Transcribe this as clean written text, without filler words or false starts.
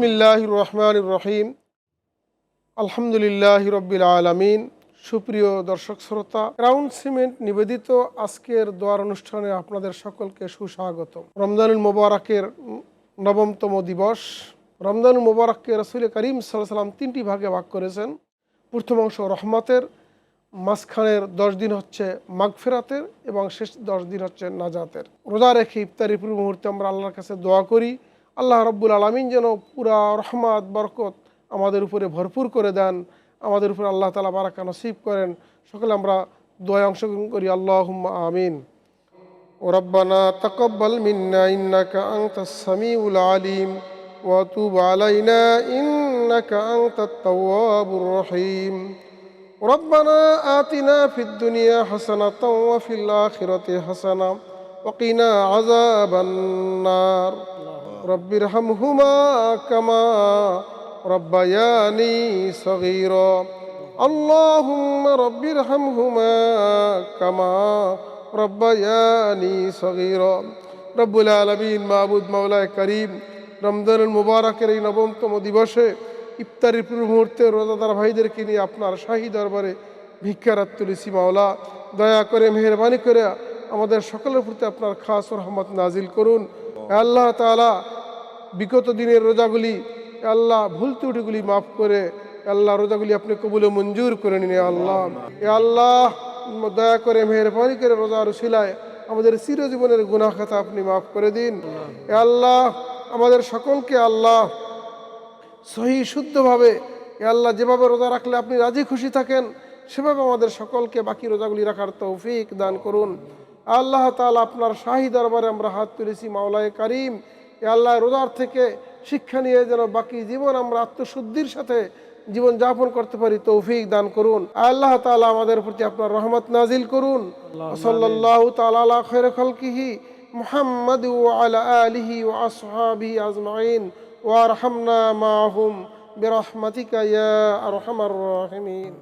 বিসমিল্লাহির রহমানির রহিম। আলহামদুলিল্লাহি রব্বিল আলামিন। সুপ্রিয় দর্শক শ্রোতা, ক্রাউন সিমেন্ট নিবেদিত আজকের দোয়ার অনুষ্ঠানে আপনাদের সকলকে সুস্বাগত। রমজানুল মোবারকের নবমতম দিবস। রমজানুল মোবারককে রাসূল করিম সাল্লাল্লাহু আলাইহি ওয়াসাল্লাম তিনটি ভাগে ভাগ করেছেন। প্রথম অংশ রহমতের, মাঝখানের 10 দিন হচ্ছে মাগফিরাতের এবং শেষ 10 দিন হচ্ছে নাজাতের। রোজা রেখে ইফতারি পূর্ব মুহূর্তে আমরা আল্লাহর কাছে দোয়া করি, আল্লাহ রব্বুল আলামিন যেন পুরা রহমত বরকত আমাদের উপরে ভরপুর করে দেন, আমাদের উপরে আল্লাহ তাআলা বারাকা নসিব করেন। সকলে আমরা দোয়ায় অংশগ্রহণ করি, আল্লাহুম্মা আমিন। রব্বানা তাকাব্বাল মিন্না ইন্নাকা আনতাস সামিউল আলিম ওয়া তুব আলাইনা ইন্নাকা আনতাত তাওয়াবুর রহিম। ربنا آتنا في الدنيا حسنة وفي الآخرة حسنة وقنا عذاب النار رب ارحمهما كما ربياني صغيرا اللهم رب ارحمهما كما ربياني صغيرا رب العالمين মাবুদ মাওলায়ে করিম, রমজানুল মুবারকের এই নবমতম দিবসে ইফতারির পূর্ব মুহূর্তে রোজাদার ভাইদেরকে নিয়ে আপনার শাহী দরবারে ভিক্ষারাত তুলেছি। মাওলা, দয়া করে মেহেরবানি করে আমাদের সকলের প্রতি আপনার খাস রহমত নাজিল করুন। আল্লাহ তাআলা বিগত দিনের রোজাগুলি, আল্লাহ ভুল ত্রুটিগুলি মাফ করে আল্লাহ রোজাগুলি আপনি কবুল ও মঞ্জুর করে নিন। আল্লাহ আল্লাহ দয়া করে মেহেরবানি করে রোজার উসিলায় আমাদের চিরজীবনের গুনাহ খাতা আপনি মাফ করে দিন। আল্লাহ আমাদের সকলকে আল্লাহ সহি শুদ্ধভাবে আল্লাহ যেভাবে রোজা রাখলে আপনি রাজি খুশি থাকেন সেভাবে আমাদের সকলকে বাকি রোজাগুলি রাখার তৌফিক দান করুন। আল্লাহ তাআলা আপনার শাহী দরবারে আমরা হাত তুলেছি। মাওলায়ে কারীম, আল্লাহ রোজার থেকে শিক্ষা নিয়ে যেন বাকি জীবন আমরা আত্মশুদ্ধির সাথে জীবন যাপন করতে পারি, তৌফিক দান করুন। আল্লাহ তাআলা আমাদের প্রতি আপনার রহমত নাজিল করুন। সাল্লাল্লাহু তাআলা আলা খায়রি খালকিহি মুহাম্মাদ ওয়া আলা আলিহি ওয়া আসহাবিহি আজমাইন ওয়ারহামনা মাআহুম বিরহমাতিকা ইয়া আরহামার রাহিমিন।